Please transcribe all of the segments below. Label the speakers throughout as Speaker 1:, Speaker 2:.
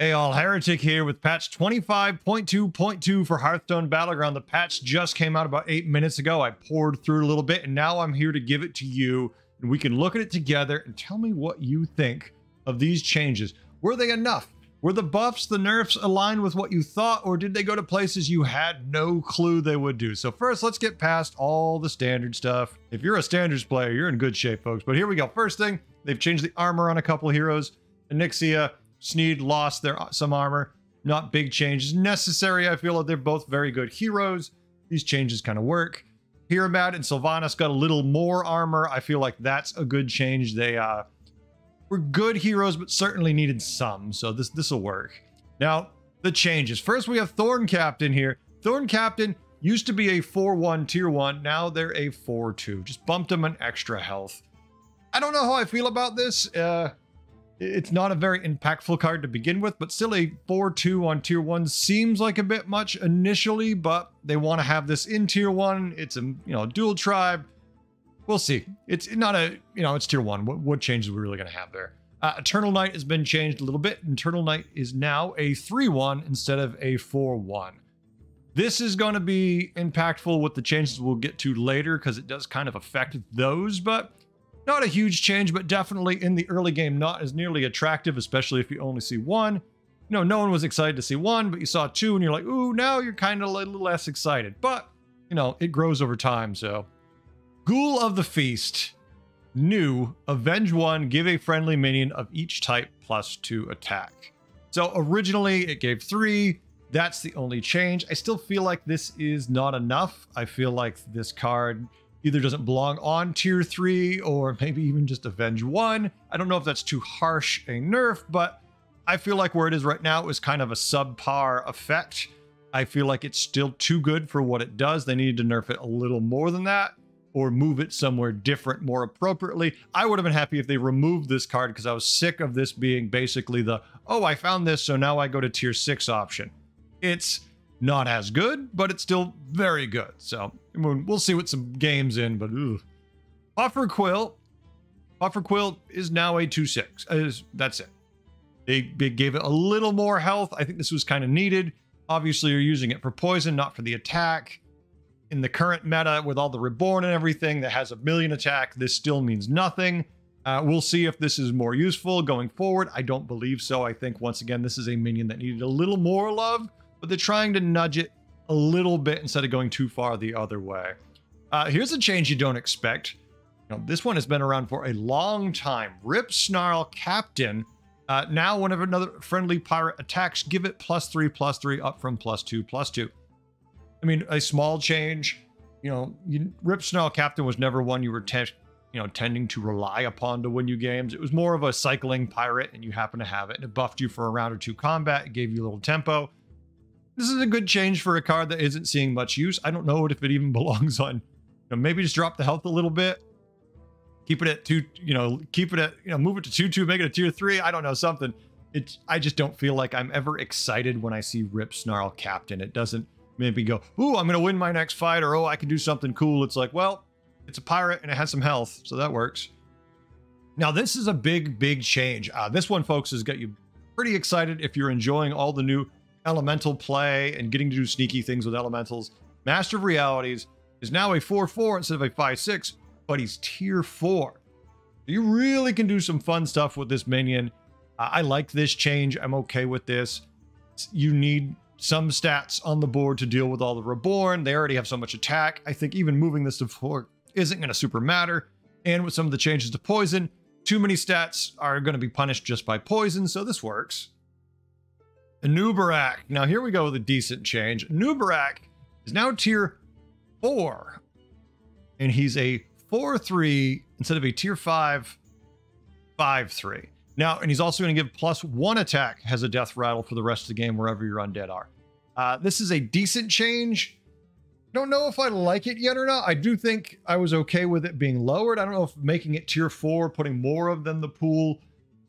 Speaker 1: Hey all, Heretic here with patch 25.2.2 for Hearthstone Battleground. The patch just came out about 8 minutes ago. I poured through it a little bit and now I'm here to give it to you and we can look at it together and tell me what you think of these changes. Were they enough? Were the buffs, the nerfs aligned with what you thought, or did they go to places you had no clue they would do? So first, let's get past all the standard stuff. If you're a standards player, you're in good shape, folks. But here we go. First thing, they've changed the armor on a couple of heroes. Onyxia, Sneed lost some armor. Not big changes necessary. I feel like they're both very good heroes. These changes kind of work. Pyramid and Sylvanas got a little more armor. I feel like that's a good change. They were good heroes, but certainly needed some. So this will work. Now, the changes. First, we have Thorn Captain here. Thorn Captain used to be a 4-1 tier 1. Now they're a 4-2. Just bumped them an extra health. I don't know how I feel about this. It's not a very impactful card to begin with, but still a 4-2 on tier 1 seems like a bit much initially, but they want to have this in tier 1. It's a, dual tribe. We'll see. It's not a, it's tier 1. What changes are we really going to have there? Eternal Knight has been changed a little bit. Eternal Knight is now a 3-1 instead of a 4-1. This is going to be impactful with the changes we'll get to later because it does kind of affect those, but not a huge change, but definitely in the early game, not as nearly attractive, especially if you only see one. No one was excited to see one, but you saw two and you're like, ooh, now you're kind of a little less excited. But, it grows over time, so. Ghoul of the Feast. New. Avenge 1. Give a friendly minion of each type +2 attack. So originally it gave 3. That's the only change. I still feel like this is not enough. I feel like this card either doesn't belong on tier 3 or maybe even just Avenge 1. I don't know if that's too harsh a nerf, but I feel like where it is right now is kind of a subpar effect. I feel like it's still too good for what it does. They needed to nerf it a little more than that or move it somewhere different more appropriately. I would have been happy if they removed this card because I was sick of this being basically the, oh, I found this, so now I go to tier 6 option. It's not as good, but it's still very good. So we'll see what some games in, but Puffer Quill is now a 2-6. That's it. They gave it a little more health. I think this was kind of needed. Obviously, you're using it for poison, not for the attack. In the current meta, with all the Reborn and everything that has a million attack, this still means nothing. We'll see if this is more useful going forward. I don't believe so. I think, once again, this is a minion that needed a little more love, but they're trying to nudge it a little bit instead of going too far the other way. Here's a change you don't expect. This one has been around for a long time. Rip Snarl Captain. Now, whenever another friendly pirate attacks, give it +3/+3 up from +2/+2. I mean, a small change. Rip Snarl Captain was never one you were tending to rely upon to win you games. It was more of a cycling pirate, and you happen to have it, and it buffed you for a round or two combat. It gave you a little tempo. This is a good change for a card that isn't seeing much use. I don't know if it even belongs on, maybe just drop the health a little bit. Keep it at 2, move it to 2-2, make it a tier 3. I don't know, something. I just don't feel like I'm ever excited when I see Rip Snarl Captain. It doesn't maybe go, ooh, I'm going to win my next fight, or, oh, I can do something cool. It's like, well, it's a pirate and it has some health, so that works. Now, this is a big change. This one, folks, has got you pretty excited if you're enjoying all the new elemental play and getting to do sneaky things with elementals. Master of Realities is now a 4-4 instead of a 5-6, but he's tier 4. You really can do some fun stuff with this minion. I like this change. I'm okay with this. You need some stats on the board to deal with all the Reborn. They already have so much attack. I think even moving this to 4 isn't going to super matter. And with some of the changes to poison, too many stats are going to be punished just by poison, so this works. Anubarak. Now here we go with a decent change. Anubarak is now tier 4. And he's a 4-3 instead of a tier 5, 5-3. Now, and he's also going to give +1 attack, has a death rattle for the rest of the game wherever your undead are. This is a decent change. Don't know if I like it yet or not. I do think I was okay with it being lowered. I don't know if making it tier 4, putting more of them in the pool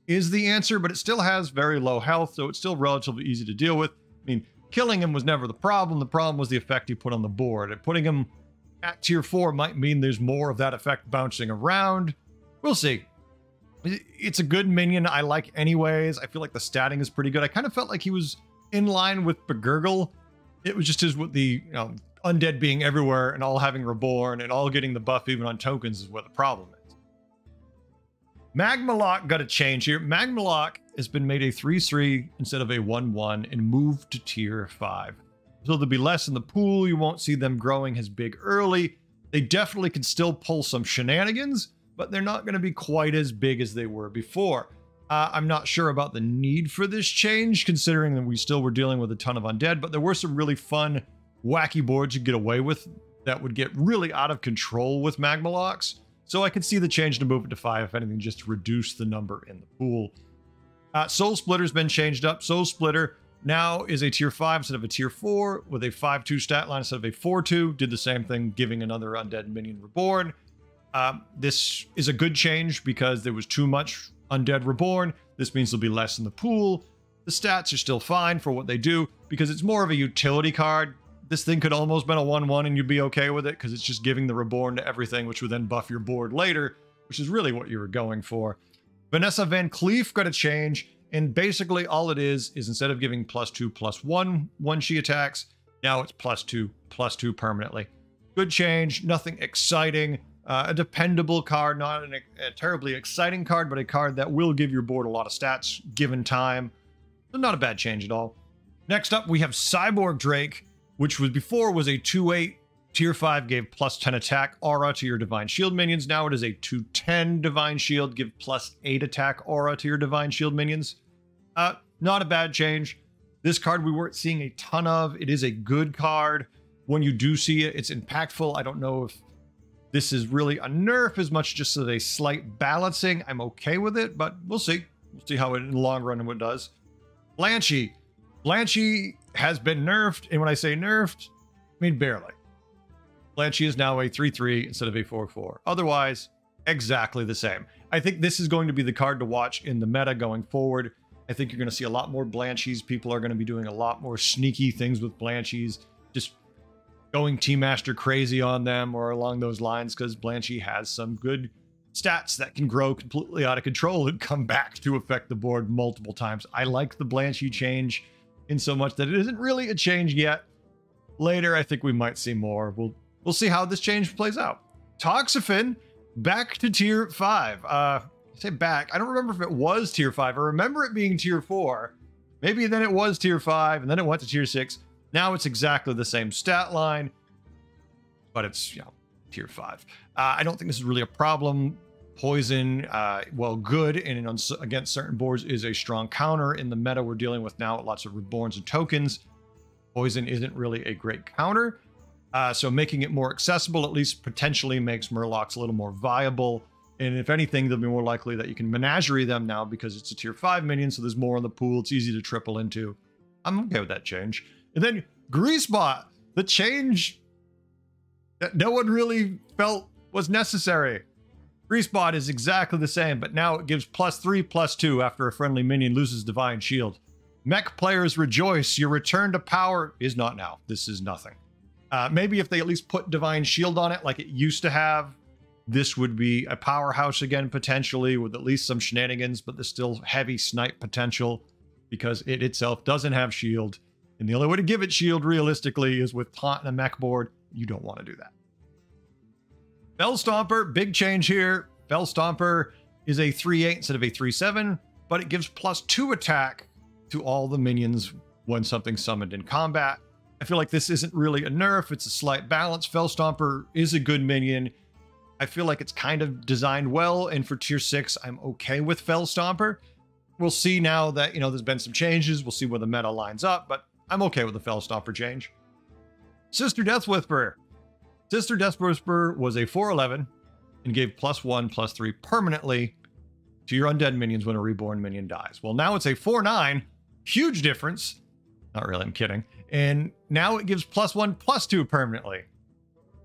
Speaker 1: is the answer, but it still has very low health, so it's still relatively easy to deal with. I mean, killing him was never the problem. The problem was the effect he put on the board. And putting him at tier 4 might mean there's more of that effect bouncing around. We'll see. It's a good minion I like anyways. I feel like the statting is pretty good. I kind of felt like he was in line with Begurgle. It was just his with the, undead being everywhere and all having Reborn and all getting the buff even on tokens is what the problem is. Magmalock got a change here. Magmalock has been made a 3/3 instead of a 1/1 and moved to tier 5. So there'll be less in the pool. You won't see them growing as big early. They definitely can still pull some shenanigans, but they're not going to be quite as big as they were before. I'm not sure about the need for this change, considering that we still were dealing with a ton of undead, but there were some really fun, wacky boards you could get away with that would get really out of control with Magmalocks. So I could see the change to move it to 5, if anything, just to reduce the number in the pool. Soul Splitter's been changed up. Soul Splitter now is a tier 5 instead of a tier 4 with a 5/2 stat line instead of a 4/2. Did the same thing, giving another undead minion Reborn. This is a good change because there was too much undead Reborn. This means there'll be less in the pool. The stats are still fine for what they do because it's more of a utility card. This thing could almost been a 1/1 and you'd be okay with it because it's just giving the Reborn to everything, which would then buff your board later, which is really what you were going for. Vanessa Van Cleef got a change, and basically all it is instead of giving +2/+1 when she attacks, now it's +2/+2 permanently. Good change, nothing exciting. A dependable card, not a terribly exciting card, but a card that will give your board a lot of stats given time. So not a bad change at all. Next up, we have Cyborg Drake, which was before was a 2/8 tier 5, gave +10 attack aura to your Divine Shield minions. Now it is a 2/10 Divine Shield, give +8 attack aura to your Divine Shield minions. Not a bad change. This card we weren't seeing a ton of. It is a good card. When you do see it, it's impactful. I don't know if this is really a nerf as much just as a slight balancing. I'm okay with it, but we'll see. We'll see how it in the long run what it does. Blanchy. Blanchy has been nerfed, and when I say nerfed, I mean barely. Blanchy is now a 3/3 instead of a 4/4. Otherwise, exactly the same. I think this is going to be the card to watch in the meta going forward. I think you're going to see a lot more Blanchies. People are going to be doing a lot more sneaky things with Blanchies. Just going Team Master crazy on them or along those lines, because Blanchy has some good stats that can grow completely out of control and come back to affect the board multiple times. I like the Blanchy change in so much that it isn't really a change yet. Later, I think we might see more. We'll see how this change plays out. Toxaphene, back to tier 5. I say back. I don't remember if it was tier 5. I remember it being tier 4. Maybe then it was tier 5, and then it went to tier 6. Now it's exactly the same stat line, but it's, tier 5. I don't think this is really a problem. Poison, well, good, and against certain boards is a strong counter. In the meta we're dealing with now, lots of Reborns and tokens. Poison isn't really a great counter. So making it more accessible at least potentially makes Murlocs a little more viable. And if anything, they'll be more likely that you can menagerie them now because it's a tier 5 minion, so there's more in the pool. It's easy to triple into. I'm okay with that change. And then Greasebot, the change that no one really felt was necessary. Greasebot is exactly the same, but now it gives +3/+2 after a friendly minion loses Divine Shield. Mech players rejoice. Your return to power is not now. This is nothing. Maybe if they at least put Divine Shield on it like it used to have, this would be a powerhouse again, potentially, with at least some shenanigans, but there's still heavy snipe potential because it itself doesn't have shield. And the only way to give it shield, realistically, is with taunt and a mech board. You don't want to do that. Fell Stomper, big change here. Fell Stomper is a 3/8 instead of a 3/7, but it gives +2 attack to all the minions when something's summoned in combat. I feel like this isn't really a nerf. It's a slight balance. Fell Stomper is a good minion. I feel like it's kind of designed well, and for tier 6, I'm okay with Fell Stomper. We'll see now that, there's been some changes. We'll see where the meta lines up, but I'm okay with the Fell Stomper change. Sister Death Whisperer. Sister Death Whisperer was a 4/11 and gave +1/+3 permanently to your undead minions when a reborn minion dies. Well, now it's a 4/9. Huge difference. Not really, I'm kidding. And now it gives +1/+2 permanently.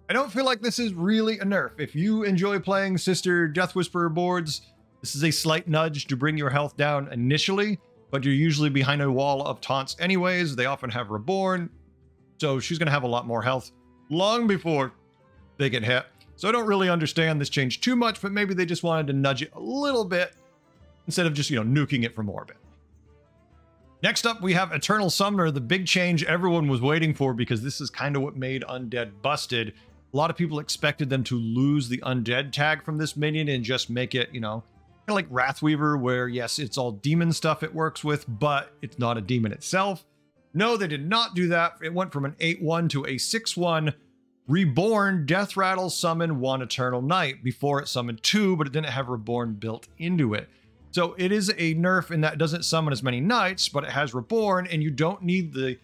Speaker 1: I don't feel like this is really a nerf. If you enjoy playing Sister Death Whisperer boards, this is a slight nudge to bring your health down initially, but you're usually behind a wall of taunts anyways. They often have Reborn, so she's going to have a lot more health long before they get hit. So I don't really understand this change too much, but maybe they just wanted to nudge it a little bit instead of just, nuking it from orbit. Next up, we have Eternal Summoner, the big change everyone was waiting for, because this is kind of what made Undead busted. A lot of people expected them to lose the Undead tag from this minion and just make it, kind of like Wrathweaver, where yes, it's all demon stuff it works with, but it's not a demon itself. No, they did not do that. It went from an 8/1 to a 6/1. Reborn, Death Rattle, summon 1 Eternal Knight. Before it summoned 2, but it didn't have Reborn built into it. So it is a nerf in that it doesn't summon as many knights, but it has Reborn, and you don't need to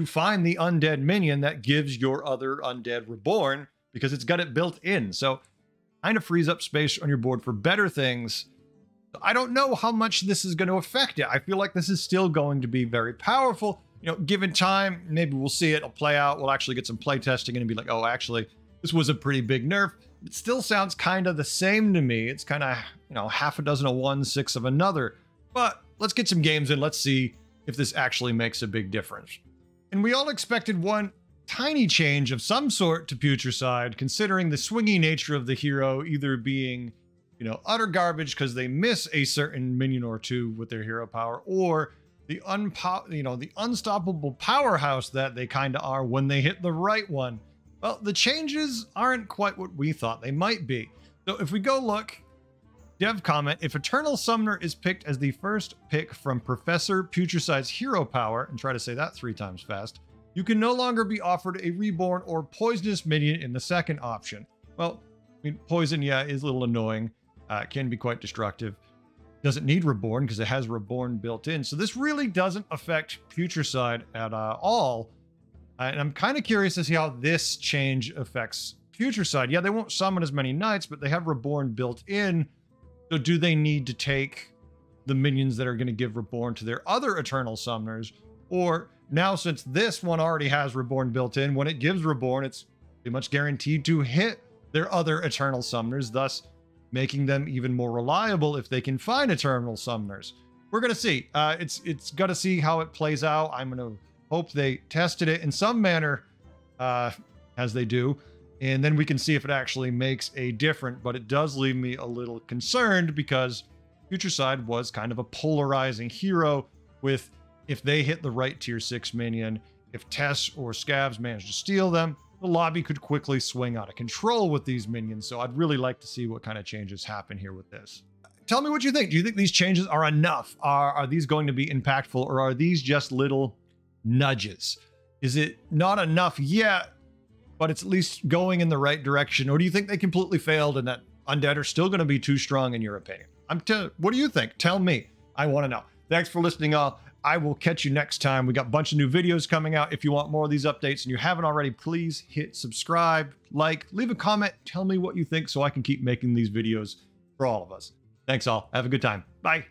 Speaker 1: find the undead minion that gives your other undead Reborn, because it's got it built in. So kind of frees up space on your board for better things. I don't know how much this is going to affect it. I feel like this is still going to be very powerful. Given time, maybe we'll see it, it'll play out. We'll actually get some play testing and be like, oh, actually, this was a pretty big nerf. It still sounds kind of the same to me. It's kind of, half a dozen of one, 6 of another. But let's get some games in. Let's see if this actually makes a big difference. And we all expected one tiny change of some sort to Putricide, considering the swingy nature of the hero either being, utter garbage because they miss a certain minion or two with their hero power, or the the unstoppable powerhouse that they kind of are when they hit the right one. Well, the changes aren't quite what we thought they might be. So if we go look, dev comment, if Eternal Summoner is picked as the first pick from Professor Putricide's hero power, and try to say that 3 times fast, you can no longer be offered a Reborn or Poisonous minion in the second option. Well, Poison, yeah, is a little annoying. Can be quite destructive. Doesn't need Reborn because it has Reborn built in. So this really doesn't affect Putricide at all. And I'm kind of curious to see how this change affects Putricide. Yeah, they won't summon as many knights, but they have Reborn built in. So do they need to take the minions that are going to give Reborn to their other Eternal Summoners? Or now, since this one already has Reborn built in, when it gives Reborn, it's pretty much guaranteed to hit their other Eternal Summoners, thus making them even more reliable if they can find Eternal Summoners. We're going to see. It's got to see how it plays out. I'm going to hope they tested it in some manner, as they do, and then we can see if it actually makes a difference. But it does leave me a little concerned, because Putricide was kind of a polarizing hero with, if they hit the right tier 6 minion, if Tess or Scavs manage to steal them, the lobby could quickly swing out of control with these minions. So I'd really like to see what kind of changes happen here with this. Tell me what you think. Do you think these changes are enough? Are these going to be impactful, or are these just little nudges? Is it not enough yet, but it's at least going in the right direction? Or do you think they completely failed and that Undead are still going to be too strong in your opinion? What do you think? Tell me. I want to know. Thanks for listening, all. I will catch you next time. We got a bunch of new videos coming out. If you want more of these updates and you haven't already, please hit subscribe, leave a comment, tell me what you think so I can keep making these videos for all of us. Thanks all. Have a good time. Bye.